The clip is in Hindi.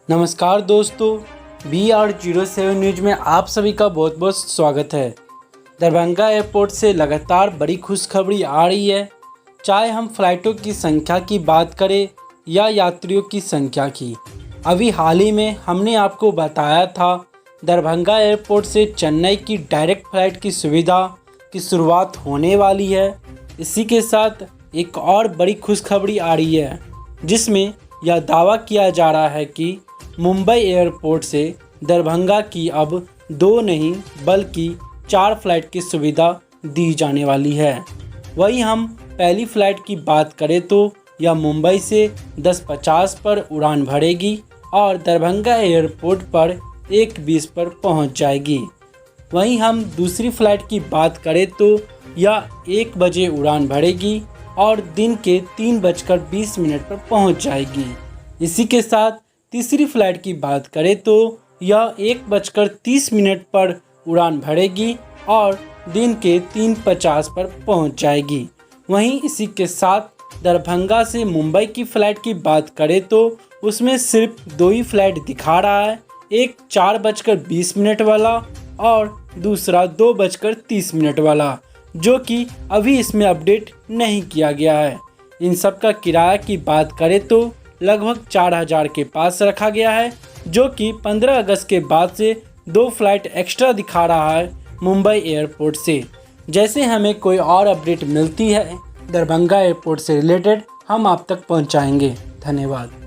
नमस्कार दोस्तों, BR07 न्यूज में आप सभी का बहुत बहुत स्वागत है। दरभंगा एयरपोर्ट से लगातार बड़ी खुशखबरी आ रही है। चाहे हम फ्लाइटों की संख्या की बात करें या यात्रियों की संख्या की। अभी हाल ही में हमने आपको बताया था दरभंगा एयरपोर्ट से चेन्नई की डायरेक्ट फ्लाइट की सुविधा की शुरुआत होने वाली है। इसी के साथ एक और बड़ी खुशखबरी आ रही है, जिसमें यह दावा किया जा रहा है कि मुंबई एयरपोर्ट से दरभंगा की अब 2 नहीं बल्कि 4 फ्लाइट की सुविधा दी जाने वाली है। वहीं हम पहली फ़्लाइट की बात करें तो यह मुंबई से 10:50 पर उड़ान भरेगी और दरभंगा एयरपोर्ट पर 1:20 पर पहुंच जाएगी। वहीं हम दूसरी फ़्लाइट की बात करें तो यह 1 बजे उड़ान भरेगी और दिन के 3:20 पर पहुंच जाएगी। इसी के साथ तीसरी फ्लाइट की बात करें तो यह 1:30 पर उड़ान भरेगी और दिन के 3:50 पर पहुंच जाएगी। वहीं इसी के साथ दरभंगा से मुंबई की फ़्लाइट की बात करें तो उसमें सिर्फ 2 ही फ्लाइट दिखा रहा है, एक 4:20 वाला और दूसरा 2:30 वाला, जो कि अभी इसमें अपडेट नहीं किया गया है। इन सब का किराया की बात करें तो लगभग 4000 के पास रखा गया है, जो कि 15 अगस्त के बाद से 2 फ्लाइट एक्स्ट्रा दिखा रहा है मुंबई एयरपोर्ट से। जैसे हमें कोई और अपडेट मिलती है दरभंगा एयरपोर्ट से रिलेटेड, हम आप तक पहुंचाएंगे। धन्यवाद।